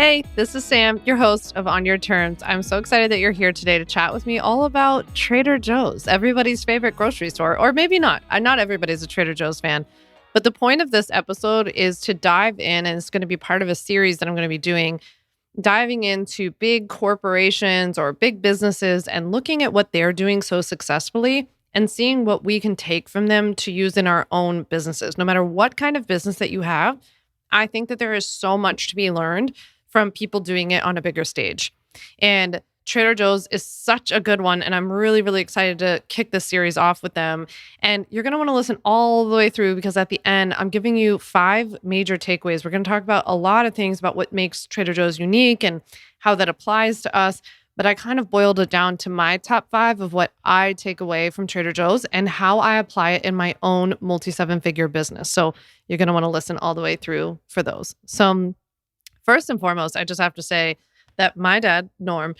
Hey, this is Sam, your host of On Your Terms. I'm so excited that you're here today to chat with me all about Trader Joe's, everybody's favorite grocery store, or maybe not. Not everybody's a Trader Joe's fan. But the point of this episode is to dive in, and it's going to be part of a series that I'm going to be doing, diving into big corporations or big businesses and looking at what they're doing so successfully and seeing what we can take from them to use in our own businesses. No matter what kind of business that you have, I think that there is so much to be learned from people doing it on a bigger stage. And Trader Joe's is such a good one. And I'm really, really excited to kick this series off with them. And you're going to want to listen all the way through because at the end, I'm giving you 5 major takeaways. We're going to talk about a lot of things about what makes Trader Joe's unique and how that applies to us. But I kind of boiled it down to my top 5 of what I take away from Trader Joe's and how I apply it in my own multi-7-figure business. So you're going to want to listen all the way through for those. So first and foremost, I just have to say that my dad, Norm,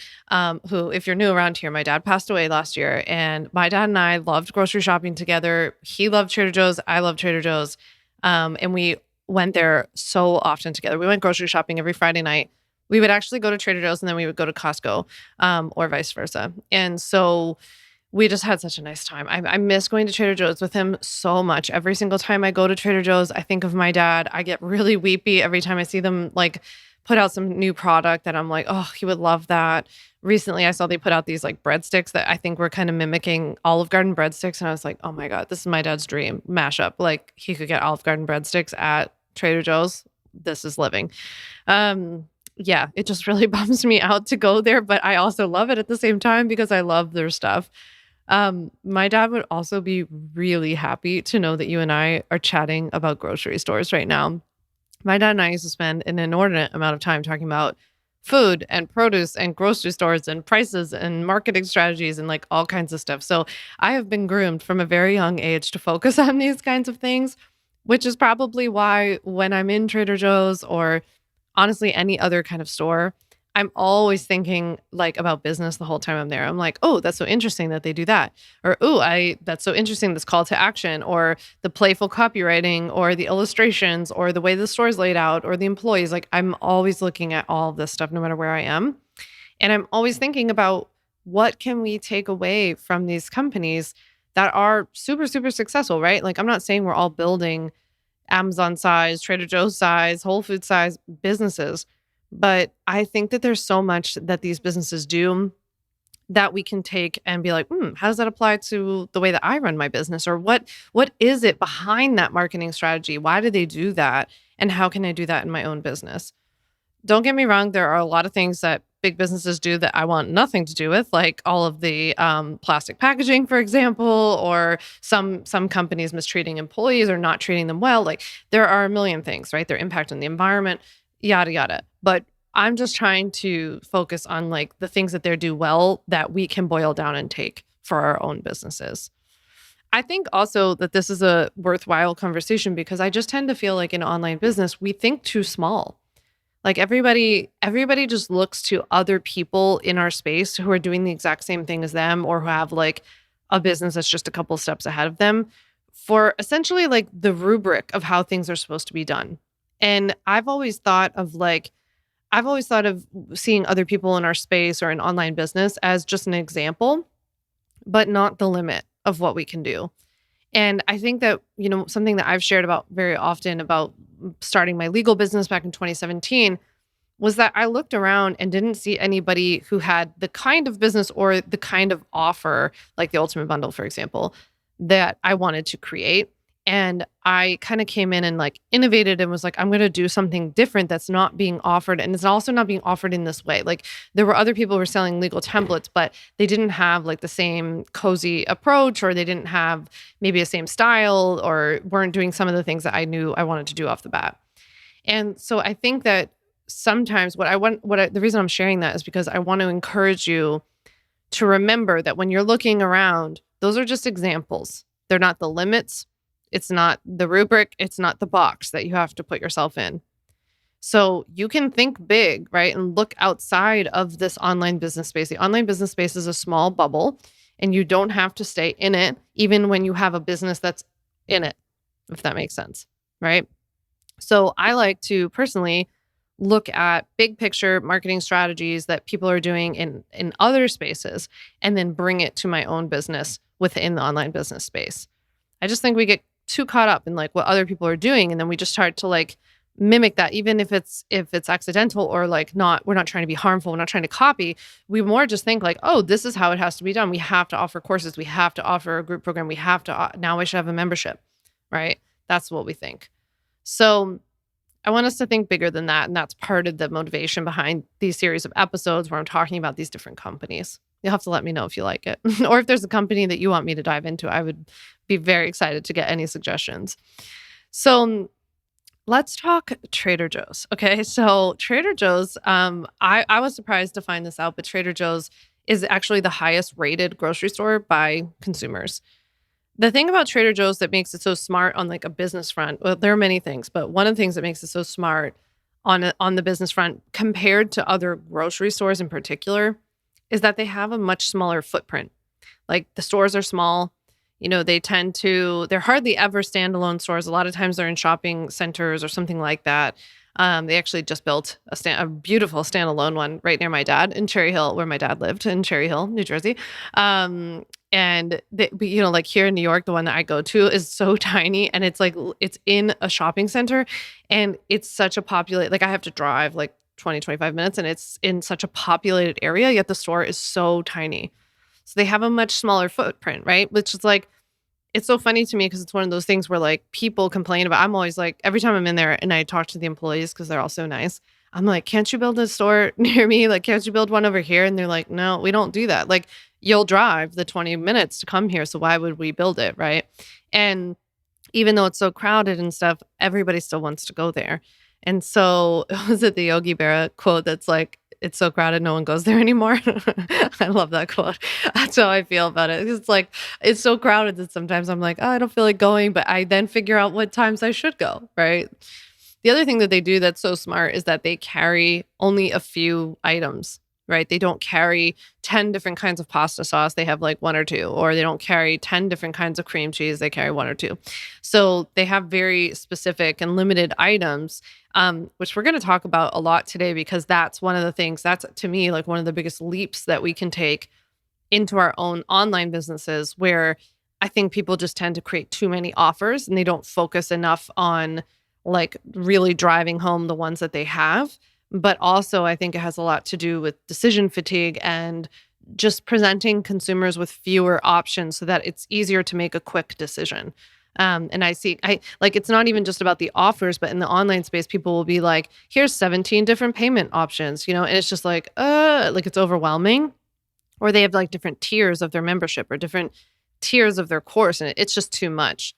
who, if you're new around here, my dad passed away last year, and my dad and I loved grocery shopping together. He loved Trader Joe's. I love Trader Joe's. And we went there so often together. We went grocery shopping every Friday night. We would actually go to Trader Joe's and then we would go to Costco, or vice versa. And so we just had such a nice time. I miss going to Trader Joe's with him so much. Every single time I go to Trader Joe's, I think of my dad. I get really weepy every time I see them like put out some new product that I'm like, oh, he would love that. Recently, I saw they put out these like breadsticks that I think were kind of mimicking Olive Garden breadsticks. And I was like, oh my God, this is my dad's dream mashup. Like he could get Olive Garden breadsticks at Trader Joe's. This is living. Yeah, it just really bums me out to go there, but I also love it at the same time because I love their stuff. My dad would also be really happy to know that you and I are chatting about grocery stores right now. My dad and I used to spend an inordinate amount of time talking about food and produce and grocery stores and prices and marketing strategies and like all kinds of stuff. So I have been groomed from a very young age to focus on these kinds of things, which is probably why when I'm in Trader Joe's or honestly any other kind of store, I'm always thinking like about business the whole time I'm there. I'm like, oh, that's so interesting that they do that. Or, oh, that's so interesting, this call to action or the playful copywriting or the illustrations or the way the store is laid out or the employees. Like I'm always looking at all of this stuff no matter where I am. And I'm always thinking about what can we take away from these companies that are super, super successful, right? Like I'm not saying we're all building Amazon size, Trader Joe's size, Whole Foods size businesses. But I think that there's so much that these businesses do that we can take and be like, how does that apply to the way that I run my business? Or what is it behind that marketing strategy? Why do they do that? And how can I do that in my own business? Don't get me wrong. There are a lot of things that big businesses do that I want nothing to do with, like all of the plastic packaging, for example, or some companies mistreating employees or not treating them well. Like there are a million things, right? Their impact on the environment, yada, yada. But I'm just trying to focus on like the things that they do well that we can boil down and take for our own businesses. I think also that this is a worthwhile conversation because I just tend to feel like in online business, we think too small. Like everybody just looks to other people in our space who are doing the exact same thing as them or who have like a business that's just a couple steps ahead of them for essentially like the rubric of how things are supposed to be done. And I've always thought of seeing other people in our space or in online business as just an example, but not the limit of what we can do. And I think that, something that I've shared about very often about starting my legal business back in 2017 was that I looked around and didn't see anybody who had the kind of business or the kind of offer, like the Ultimate Bundle, for example, that I wanted to create. And I kind of came in and like innovated and was like, I'm going to do something different that's not being offered. And it's also not being offered in this way. Like there were other people who were selling legal templates, but they didn't have like the same cozy approach, or they didn't have maybe the same style, or weren't doing some of the things that I knew I wanted to do off the bat. And so I think that sometimes the reason I'm sharing that is because I want to encourage you to remember that when you're looking around, those are just examples. They're not the limits. It's not the rubric. It's not the box that you have to put yourself in. So you can think big, right? And look outside of this online business space. The online business space is a small bubble and you don't have to stay in it, even when you have a business that's in it, if that makes sense, right? So I like to personally look at big picture marketing strategies that people are doing in other spaces and then bring it to my own business within the online business space. I just think we get too caught up in like what other people are doing, and then we just start to like mimic that, even if it's accidental or like we're not trying to be harmful, we're not trying to copy. We more just think like, oh, this is how it has to be done. We have to offer courses, we have to offer a group program, we have to now I should have a membership, right? That's what we think. So I want us to think bigger than that, and that's part of the motivation behind these series of episodes where I'm talking about these different companies. You'll have to let me know if you like it. Or if there's a company that you want me to dive into, I would be very excited to get any suggestions. So let's talk Trader Joe's. Okay. So Trader Joe's, I was surprised to find this out, but Trader Joe's is actually the highest rated grocery store by consumers. The thing about Trader Joe's that makes it so smart on like a business front, well, there are many things, but one of the things that makes it so smart on the business front compared to other grocery stores in particular is that they have a much smaller footprint. Like the stores are small. They're hardly ever standalone stores. A lot of times they're in shopping centers or something like that. They actually just built a beautiful standalone one right near my dad in Cherry Hill, where my dad lived in Cherry Hill, New Jersey. And like here in New York, the one that I go to is so tiny, and it's like, it's in a shopping center, and it's such a like I have to drive like 20, 25 minutes, and it's in such a populated area, yet the store is so tiny. So they have a much smaller footprint, right? Which is like, it's so funny to me because it's one of those things where like people complain about. I'm always like, every time I'm in there and I talk to the employees because they're all so nice, I'm like, can't you build a store near me? Like, can't you build one over here? And they're like, no, we don't do that. Like, you'll drive the 20 minutes to come here, so why would we build it, right? And even though it's so crowded and stuff, everybody still wants to go there. And so was it the Yogi Berra quote that's like, it's so crowded, no one goes there anymore? I love that quote. That's how I feel about it. It's like, it's so crowded that sometimes I'm like, oh, I don't feel like going, but I then figure out what times I should go, right? The other thing that they do that's so smart is that they carry only a few items, right? They don't carry 10 different kinds of pasta sauce. They have like one or two, or they don't carry 10 different kinds of cream cheese. They carry one or two. So they have very specific and limited items, which we're going to talk about a lot today, because that's one of the things that's, to me, like one of the biggest leaps that we can take into our own online businesses, where I think people just tend to create too many offers and they don't focus enough on like really driving home the ones that they have. But also I think it has a lot to do with decision fatigue and just presenting consumers with fewer options so that it's easier to make a quick decision. And I like, it's not even just about the offers, but in the online space, people will be like, here's 17 different payment options, and it's just like it's overwhelming. Or they have like different tiers of their membership or different tiers of their course, and it's just too much.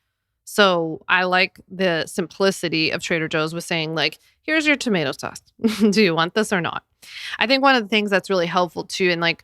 So I like the simplicity of Trader Joe's with saying like, here's your tomato sauce. Do you want this or not? I think one of the things that's really helpful too, and like,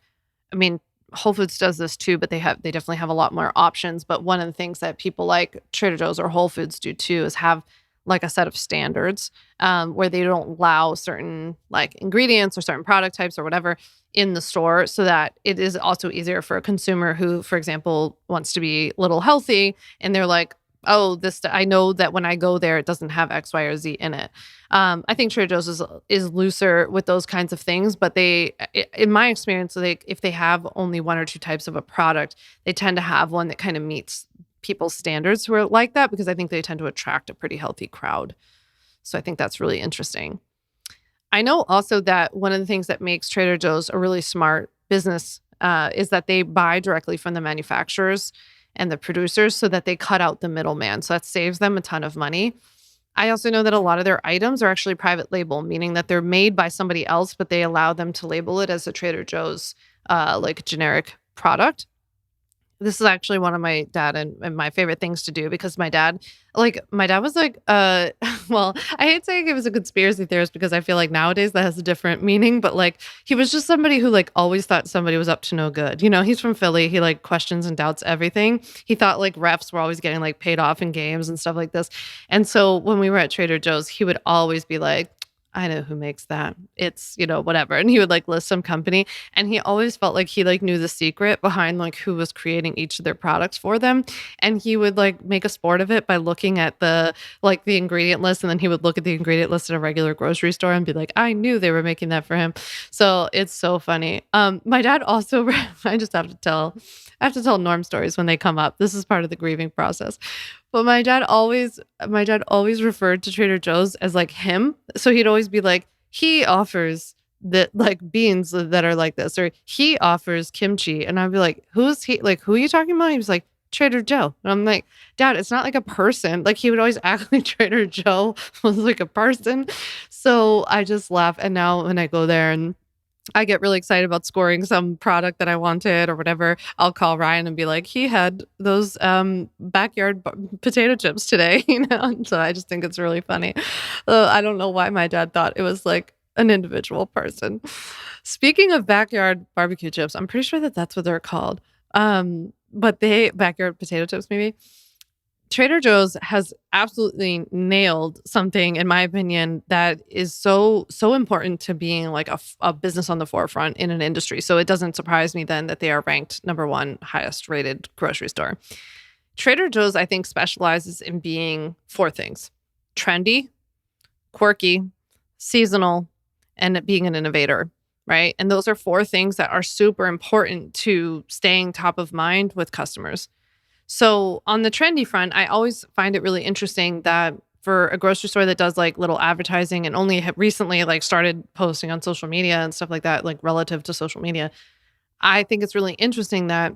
I mean, Whole Foods does this too, but they definitely have a lot more options. But one of the things that people like Trader Joe's or Whole Foods do too is have like a set of standards where they don't allow certain like ingredients or certain product types or whatever in the store, so that it is also easier for a consumer who, for example, wants to be a little healthy, and they're like, oh, I know that when I go there, it doesn't have X, Y, or Z in it. I think Trader Joe's is looser with those kinds of things, but in my experience, if they have only one or two types of a product, they tend to have one that kind of meets people's standards who are like that, because I think they tend to attract a pretty healthy crowd. So I think that's really interesting. I know also that one of the things that makes Trader Joe's a really smart business is that they buy directly from the manufacturers and the producers, so that they cut out the middleman. So that saves them a ton of money. I also know that a lot of their items are actually private label, meaning that they're made by somebody else, but they allow them to label it as a Trader Joe's like generic product. This is actually one of my dad and my favorite things to do, because my dad was like, well, I hate saying he was a conspiracy theorist, because I feel like nowadays that has a different meaning, but like he was just somebody who like always thought somebody was up to no good. He's from Philly. He like questions and doubts everything. He thought like refs were always getting like paid off in games and stuff like this. And so when we were at Trader Joe's, he would always be like, I know who makes that. It's, whatever. And he would like list some company, and he always felt like he like knew the secret behind like who was creating each of their products for them. And he would like make a sport of it by looking at the ingredient list, and then he would look at the ingredient list at a regular grocery store and be like, I knew they were making that for him. So it's so funny. My dad also I just have to tell Norm stories when they come up. This is part of the grieving process. But my dad always referred to Trader Joe's as like him. So he'd always be like, he offers that like beans that are like this, or he offers kimchi. And I'd be like, who's he? Like, who are you talking about? He was like, Trader Joe. And I'm like, Dad, it's not like a person. Like, he would always act like Trader Joe was like a person. So I just laugh. And now when I go there and I get really excited about scoring some product that I wanted or whatever, I'll call Ryan and be like, he had those backyard potato chips today, And so I just think it's really funny. I don't know why my dad thought it was like an individual person. Speaking of backyard barbecue chips, I'm pretty sure that that's what they're called. But backyard potato chips, maybe. Trader Joe's has absolutely nailed something, in my opinion, that is so important to being like a business on the forefront in an industry. So it doesn't surprise me then that they are ranked number one highest rated grocery store. Trader Joe's, I think, specializes in being four things: trendy, quirky, seasonal, and being an innovator, right? And those are four things that are super important to staying top of mind with customers. So on the trendy front, I always find it really interesting that for a grocery store that does like little advertising and only have recently like started posting on social media and stuff like that, like relative to social media, I think it's really interesting that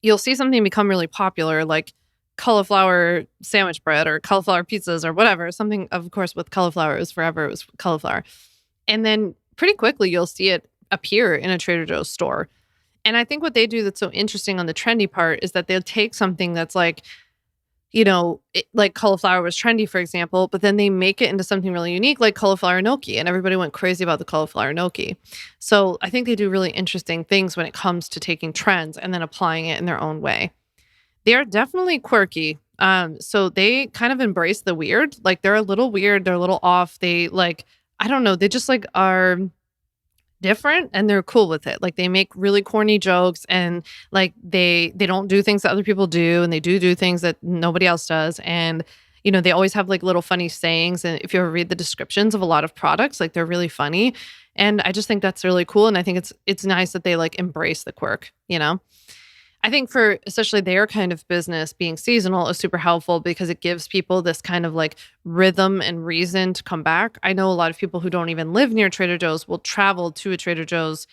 you'll see something become really popular, like cauliflower sandwich bread or cauliflower pizzas or whatever. Something, of course, with cauliflower, it was cauliflower. And then pretty quickly you'll see it appear in a Trader Joe's store. And I think what they do that's so interesting on the trendy part is that they'll take something that's like, like cauliflower was trendy, for example, but then they make it into something really unique, like cauliflower gnocchi. And everybody went crazy about the cauliflower gnocchi. So I think they do really interesting things when it comes to taking trends and then applying it in their own way. They are definitely quirky. So they kind of embrace the weird. Like, they're a little weird. They're a little off. They like, I don't know. They just like are different and they're cool with it. Like, they make really corny jokes, and like they don't do things that other people do, and they do things that nobody else does. And they always have like little funny sayings, and if you ever read the descriptions of a lot of products, like, they're really funny. And I just think that's really cool, and I think it's nice that they like embrace the quirk. I think for especially their kind of business, being seasonal is super helpful because it gives people this kind of like rhythm and reason to come back. I know a lot of people who don't even live near Trader Joe's will travel to a Trader Joe's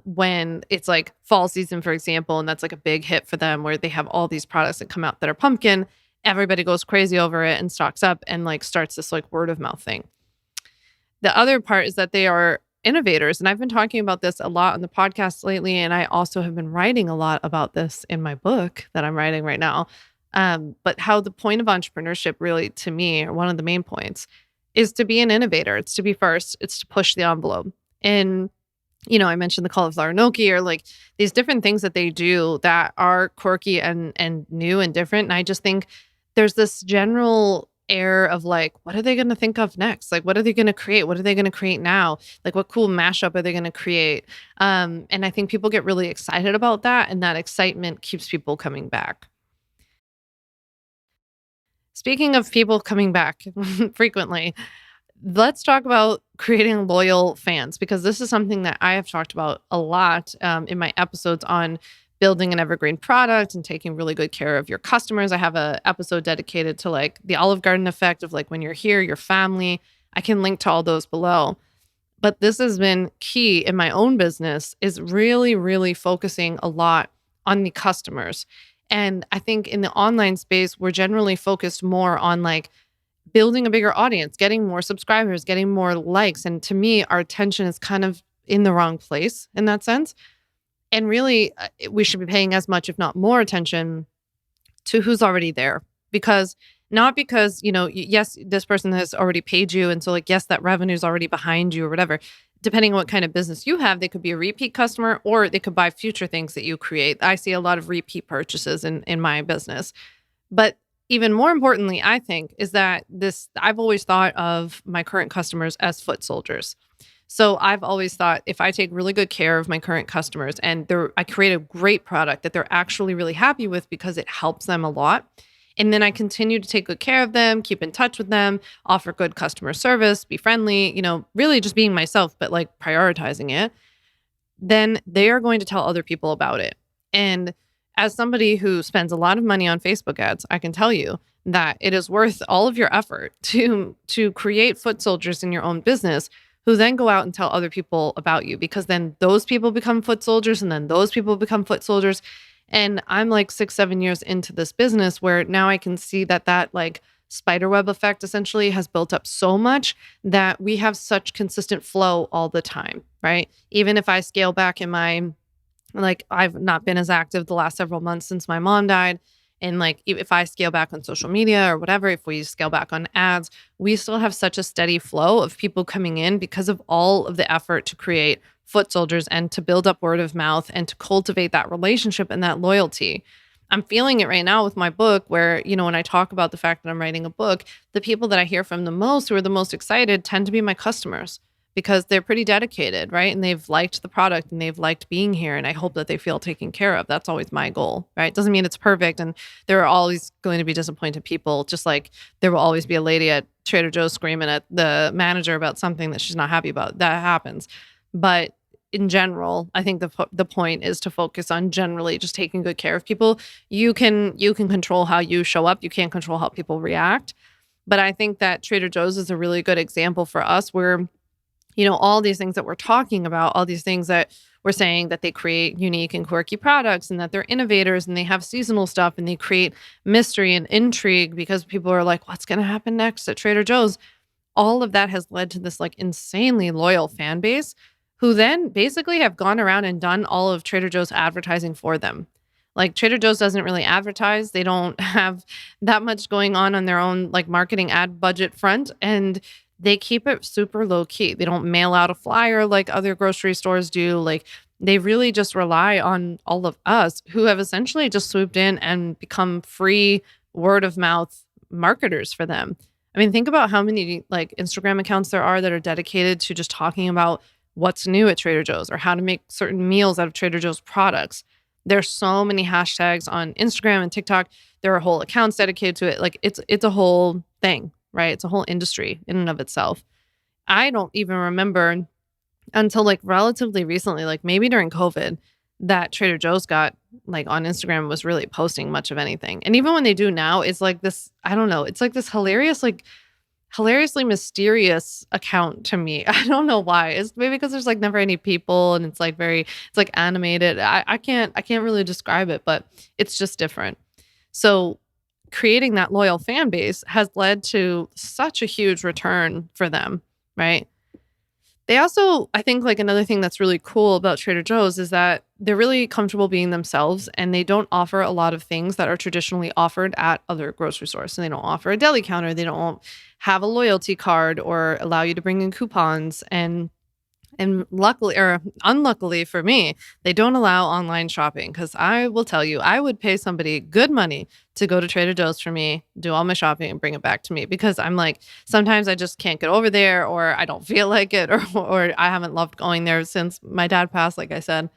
when it's like fall season, for example, and that's like a big hit for them, where they have all these products that come out that are pumpkin. Everybody goes crazy over it and stocks up and like starts this like word of mouth thing. The other part is that they are innovators. And I've been talking about this a lot on the podcast lately. And I also have been writing a lot about this in my book that I'm writing right now. But how the point of entrepreneurship really, to me, or one of the main points, is to be an innovator. It's to be first. It's to push the envelope. And, I mentioned the cauliflower gnocchi, or like these different things that they do that are quirky and new and different. And I just think there's this general air of like, what are they going to think of next? Like, what are they going to create? What are they going to create now? Like, what cool mashup are they going to create? And I think people get really excited about that, and that excitement keeps people coming back. Speaking of people coming back frequently, let's talk about creating loyal fans, because this is something that I have talked about a lot in my episodes on building an evergreen product and taking really good care of your customers. I have an episode dedicated to like the Olive Garden effect of like when you're here, your family. I can link to all those below. But this has been key in my own business, is really, really focusing a lot on the customers. And I think in the online space, we're generally focused more on like building a bigger audience, getting more subscribers, getting more likes. And to me, our attention is kind of in the wrong place in that sense. And really, we should be paying as much, if not more, attention to who's already there. Because yes, this person has already paid you. And so like, yes, that revenue is already behind you or whatever. Depending on what kind of business you have, they could be a repeat customer, or they could buy future things that you create. I see a lot of repeat purchases in my business. But even more importantly, I think, is that I've always thought of my current customers as foot soldiers. So I've always thought if I take really good care of my current customers and I create a great product that they're actually really happy with because it helps them a lot. And then I continue to take good care of them, keep in touch with them, offer good customer service, be friendly, really just being myself, but like prioritizing it, then they are going to tell other people about it. And as somebody who spends a lot of money on Facebook ads, I can tell you that it is worth all of your effort to create foot soldiers in your own business who then go out and tell other people about you, because then those people become foot soldiers and then those people become foot soldiers. And I'm like 6-7 years into this business where now I can see that like spiderweb effect essentially has built up so much that we have such consistent flow all the time, right? Even if I scale back in I've not been as active the last several months since my mom died. And like, if I scale back on social media or whatever, if we scale back on ads, we still have such a steady flow of people coming in because of all of the effort to create foot soldiers and to build up word of mouth and to cultivate that relationship and that loyalty. I'm feeling it right now with my book where, when I talk about the fact that I'm writing a book, the people that I hear from the most, who are the most excited, tend to be my customers because they're pretty dedicated, right? And they've liked the product and they've liked being here. And I hope that they feel taken care of. That's always my goal, right? Doesn't mean it's perfect. And there are always going to be disappointed people, just like there will always be a lady at Trader Joe's screaming at the manager about something that she's not happy about. That happens. But in general, I think the point is to focus on generally just taking good care of people. You can control how you show up. You can't control how people react. But I think that Trader Joe's is a really good example for us where, all these things that we're talking about, all these things that we're saying that they create unique and quirky products and that they're innovators and they have seasonal stuff and they create mystery and intrigue because people are like, what's going to happen next at Trader Joe's? All of that has led to this like insanely loyal fan base who then basically have gone around and done all of Trader Joe's advertising for them. Like Trader Joe's doesn't really advertise. They don't have that much going on their own like marketing ad budget front. And they keep it super low key. They don't mail out a flyer like other grocery stores do. Like they really just rely on all of us who have essentially just swooped in and become free word of mouth marketers for them. I mean, think about how many like Instagram accounts there are that are dedicated to just talking about what's new at Trader Joe's or how to make certain meals out of Trader Joe's products. There's so many hashtags on Instagram and TikTok. There are whole accounts dedicated to it. Like it's a whole thing, right? It's a whole industry in and of itself. I don't even remember until like relatively recently, like maybe during COVID, that Trader Joe's got like on Instagram was really posting much of anything. And even when they do now, it's like this, I don't know, it's like this hilariously mysterious account to me. I don't know why. It's maybe because there's like never any people and it's like animated. I can't really describe it, but it's just different. So creating that loyal fan base has led to such a huge return for them, right? They also, I think like another thing that's really cool about Trader Joe's is that they're really comfortable being themselves and they don't offer a lot of things that are traditionally offered at other grocery stores. So they don't offer a deli counter. They don't have a loyalty card or allow you to bring in coupons. And luckily or unluckily for me, they don't allow online shopping because I will tell you, I would pay somebody good money to go to Trader Joe's for me, do all my shopping and bring it back to me because I'm like, sometimes I just can't get over there or I don't feel like it or I haven't loved going there since my dad passed, like I said.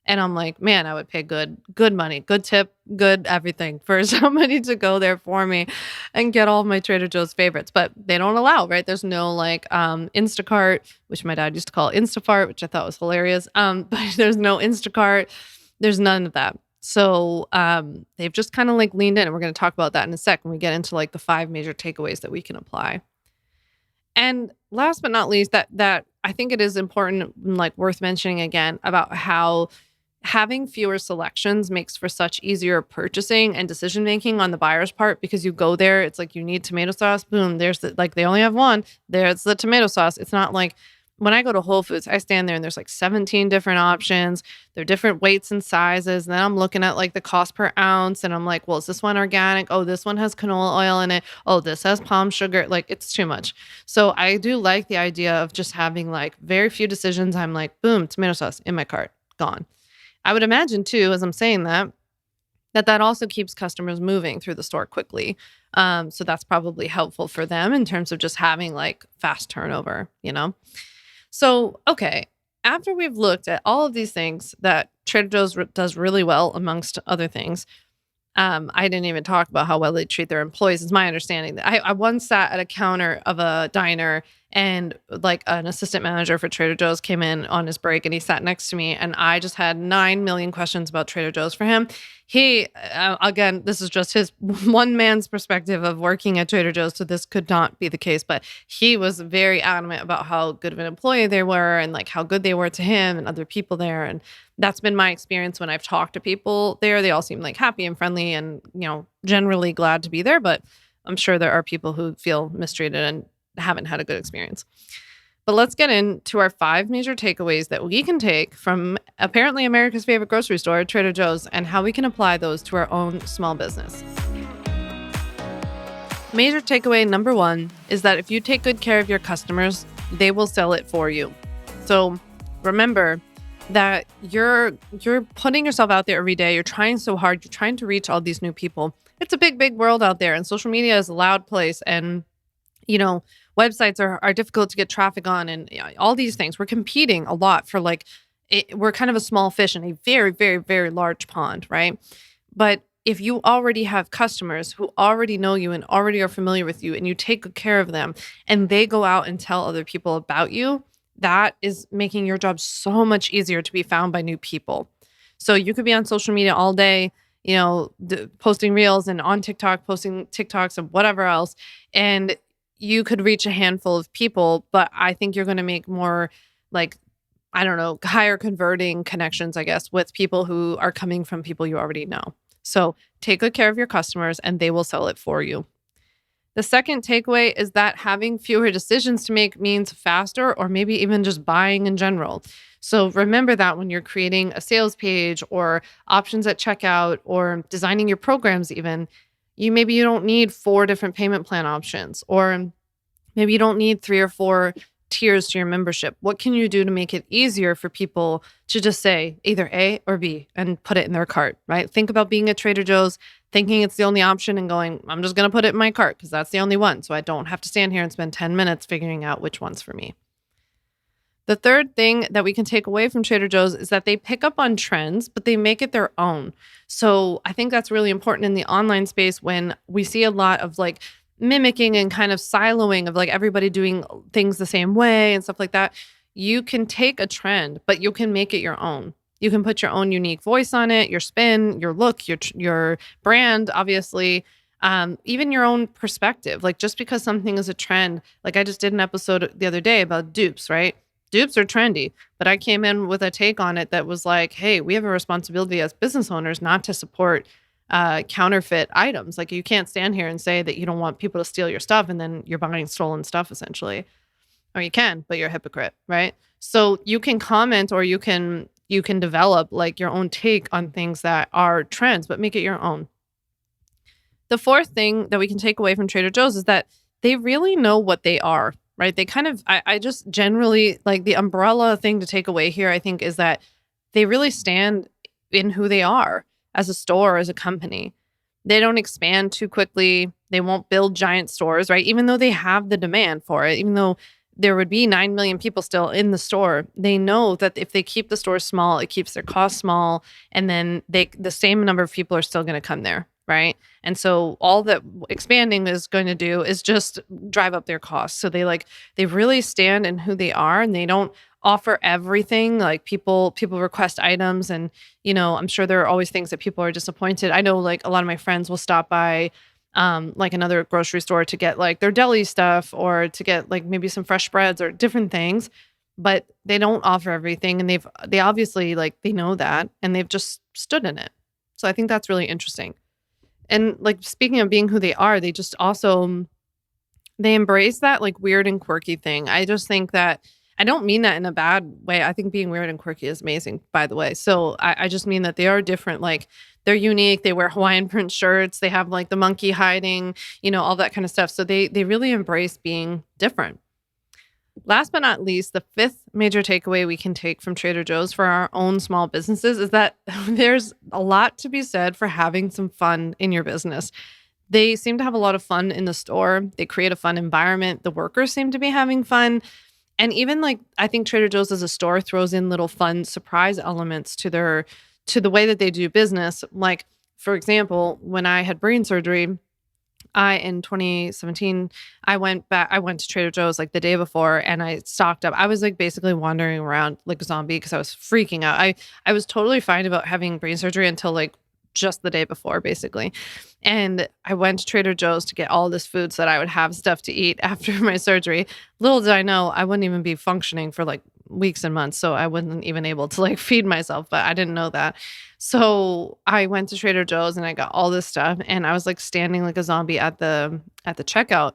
And I'm like, man, I would pay good money, good tip, good everything for somebody to go there for me and get all of my Trader Joe's favorites. But they don't allow, right? There's no like Instacart, which my dad used to call Instafart, which I thought was hilarious. But there's no Instacart. There's none of that. So they've just kind of like leaned in. And we're going to talk about that in a sec when we get into like the 5 major takeaways that we can apply. And last but not least, that I think it is important, like worth mentioning again, about how having fewer selections makes for such easier purchasing and decision making on the buyer's part because you go there, it's like you need tomato sauce, boom, there's they only have one, there's the tomato sauce. It's not like when I go to Whole Foods, I stand there and there's like 17 different options. They're different weights and sizes. And then I'm looking at like the cost per ounce and I'm like, well, is this one organic? Oh, this one has canola oil in it. Oh, this has palm sugar. Like it's too much. So I do like the idea of just having like very few decisions. I'm like, boom, tomato sauce in my cart, gone. I would imagine too, as I'm saying that, that also keeps customers moving through the store quickly. So that's probably helpful for them in terms of just having like fast turnover, you know? So, okay, after we've looked at all of these things that Trader Joe's does really well, amongst other things, I didn't even talk about how well they treat their employees. It's my understanding that I once sat at a counter of a diner and like an assistant manager for Trader Joe's came in on his break and he sat next to me and I just had 9 million questions about Trader Joe's for him. He, again, this is just his one man's perspective of working at Trader Joe's. So this could not be the case, but he was very adamant about how good of an employee they were and like how good they were to him and other people there. And that's been my experience when I've talked to people there. They all seem like happy and friendly and, generally glad to be there. But I'm sure there are people who feel mistreated and haven't had a good experience. But let's get into our 5 major takeaways that we can take from apparently America's favorite grocery store, Trader Joe's, and how we can apply those to our own small business. Major takeaway number 1 is that if you take good care of your customers, they will sell it for you. So remember that you're putting yourself out there every day. You're trying so hard. You're trying to reach all these new people. It's a big, big world out there, and social media is a loud place. And websites are difficult to get traffic on, and all these things. We're competing a lot for we're kind of a small fish in a very, very, very large pond, right? But if you already have customers who already know you and already are familiar with you, and you take good care of them, and they go out and tell other people about you, that is making your job so much easier to be found by new people. So you could be on social media all day, posting reels and on TikTok, posting TikToks and whatever else. And you could reach a handful of people, but I think you're going to make more higher converting connections, I guess, with people who are coming from people you already know. So take good care of your customers and they will sell it for you. The second takeaway is that having fewer decisions to make means faster or maybe even just buying in general. So remember that when you're creating a sales page or options at checkout or designing your programs even, maybe you don't need 4 different payment plan options, or maybe you don't need 3 or 4 tiers to your membership. What can you do to make it easier for people to just say either A or B and put it in their cart, right? Think about being at Trader Joe's, thinking it's the only option and going, I'm just going to put it in my cart because that's the only one. So I don't have to stand here and spend 10 minutes figuring out which one's for me. The third thing that we can take away from Trader Joe's is that they pick up on trends, but they make it their own. So I think that's really important in the online space when we see a lot of mimicking and kind of siloing of everybody doing things the same way and stuff like that. You can take a trend, but you can make it your own. You can put your own unique voice on it, your spin, your look, your brand, obviously, even your own perspective. Just because something is a trend, I just did an episode the other day about dupes, right? Dupes are trendy, but I came in with a take on it that was hey, we have a responsibility as business owners not to support counterfeit items. You can't stand here and say that you don't want people to steal your stuff and then you're buying stolen stuff essentially. Or you can, but you're a hypocrite, right? So you can comment or you can develop your own take on things that are trends, but make it your own. The fourth thing that we can take away from Trader Joe's is that they really know what they are, right? They kind of, I just generally the umbrella thing to take away here, I think, is that they really stand in who they are as a store, as a company. They don't expand too quickly. They won't build giant stores, right? Even though they have the demand for it, even though there would be 9 million people still in the store, they know that if they keep the store small, it keeps their costs small. And then the same number of people are still going to come there, right? And so all that expanding is going to do is just drive up their costs. So they really stand in who they are, and they don't offer everything. People request items, and I'm sure there are always things that people are disappointed. I know a lot of my friends will stop by another grocery store to get their deli stuff or to get maybe some fresh breads or different things, but they don't offer everything, and they obviously they know that, and they've just stood in it. So I think that's really interesting. And speaking of being who they are, they just also they embrace that weird and quirky thing. I just think that I don't mean that in a bad way. I think being weird and quirky is amazing, by the way. So I just mean that they are different. They're unique. They wear Hawaiian print shirts. They have the monkey hiding, all that kind of stuff. So they really embrace being different. Last but not least, the fifth major takeaway we can take from Trader Joe's for our own small businesses is that there's a lot to be said for having some fun in your business. They seem to have a lot of fun in the store. They create a fun environment. The workers seem to be having fun. And even like I think Trader Joe's as a store throws in little fun surprise elements to the way that they do business. Like for example, when I had brain surgery, I in 2017, I went to Trader Joe's like the day before and I stocked up. I was like basically wandering around like a zombie because I was freaking out. I was totally fine about having brain surgery until like just the day before basically. And I went to Trader Joe's to get all this food so that I would have stuff to eat after my surgery. Little did I know I wouldn't even be functioning for like weeks and months, so I wasn't even able to like feed myself, but I didn't know that. So I went to Trader Joe's and I got all this stuff and I was like standing like a zombie at the checkout.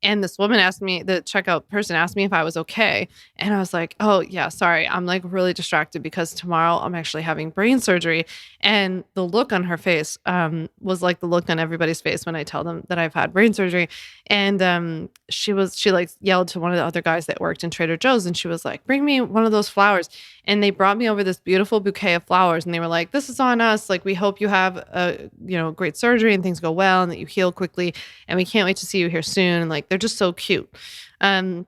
And this woman asked me, the checkout person asked me if I was okay. And I was like, oh, yeah, sorry. I'm like really distracted because tomorrow I'm actually having brain surgery. And the look on her face was like the look on everybody's face when I tell them that I've had brain surgery. And she like yelled to one of the other guys that worked in Trader Joe's and she was like, bring me one of those flowers. And they brought me over this beautiful bouquet of flowers. And they were like, this is on us. Like, we hope you have a, great surgery and things go well and that you heal quickly. And we can't wait to see you here soon. And like, they're just so cute. Um,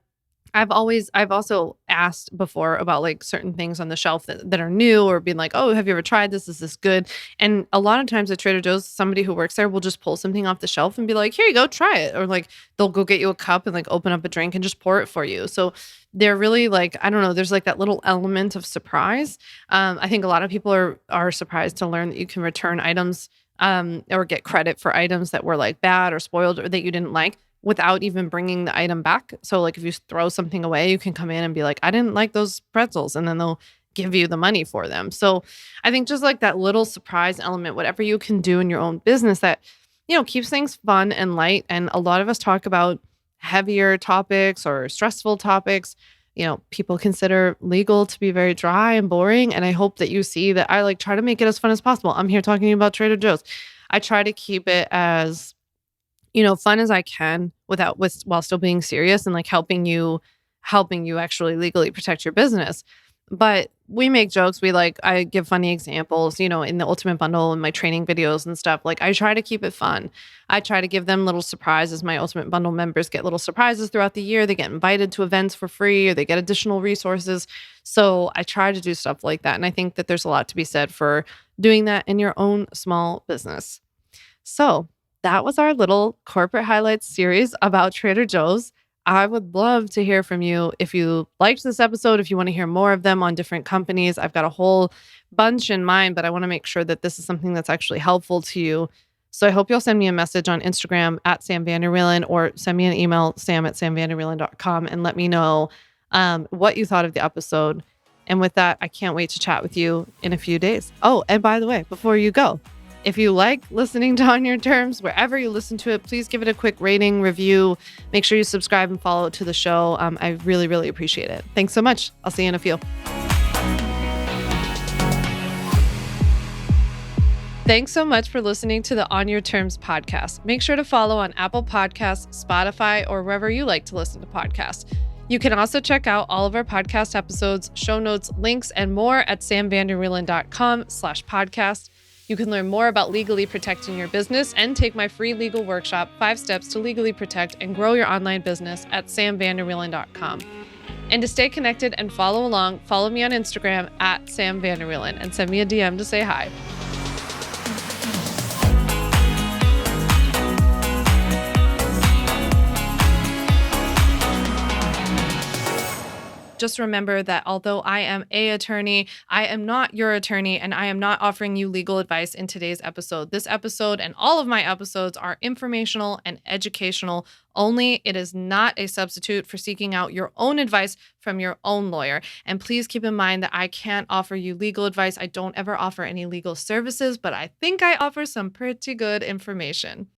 I've also asked before about like certain things on the shelf that are new or being like, oh, have you ever tried this? Is this good? And a lot of times at Trader Joe's, somebody who works there will just pull something off the shelf and be like, here you go, try it. Or like they'll go get you a cup and like open up a drink and just pour it for you. So they're really like, I don't know, there's like that little element of surprise. I think a lot of people are surprised to learn that you can return items or get credit for items that were like bad or spoiled or that you didn't like without even bringing the item back. So like if you throw something away, you can come in and be like, I didn't like those pretzels. And then they'll give you the money for them. So I think just like that little surprise element, whatever you can do in your own business that, keeps things fun and light. And a lot of us talk about heavier topics or stressful topics. People consider legal to be very dry and boring. And I hope that you see that I like try to make it as fun as possible. I'm here talking about Trader Joe's. I try to keep it as fun as I can while still being serious and like helping you actually legally protect your business. But we make jokes. I give funny examples, in the Ultimate Bundle and my training videos and stuff. Like I try to keep it fun. I try to give them little surprises. My Ultimate Bundle members get little surprises throughout the year. They get invited to events for free or they get additional resources. So I try to do stuff like that. And I think that there's a lot to be said for doing that in your own small business. So that was our little corporate highlights series about Trader Joe's. I would love to hear from you if you liked this episode, if you want to hear more of them on different companies. I've got a whole bunch in mind, but I want to make sure that this is something that's actually helpful to you. So I hope you'll send me a message on Instagram at Sam Vander Wielen or send me an email, sam@samvanderwielen.com, and let me know what you thought of the episode. And with that, I can't wait to chat with you in a few days. Oh, and by the way, before you go, if you like listening to On Your Terms, wherever you listen to it, please give it a quick rating, review. Make sure you subscribe and follow to the show. I really, really appreciate it. Thanks so much. I'll see you in a few. Thanks so much for listening to the On Your Terms podcast. Make sure to follow on Apple Podcasts, Spotify, or wherever you like to listen to podcasts. You can also check out all of our podcast episodes, show notes, links, and more at samvanderwielen.com/podcast. You can learn more about legally protecting your business and take my free legal workshop, 5 Steps to Legally Protect and Grow Your Online Business at samvanderwielen.com. And to stay connected and follow along, follow me on Instagram at samvanderwielen and send me a DM to say hi. Just remember that although I am an attorney, I am not your attorney, and I am not offering you legal advice in today's episode. This episode and all of my episodes are informational and educational only. It is not a substitute for seeking out your own advice from your own lawyer. And please keep in mind that I can't offer you legal advice. I don't ever offer any legal services, but I think I offer some pretty good information.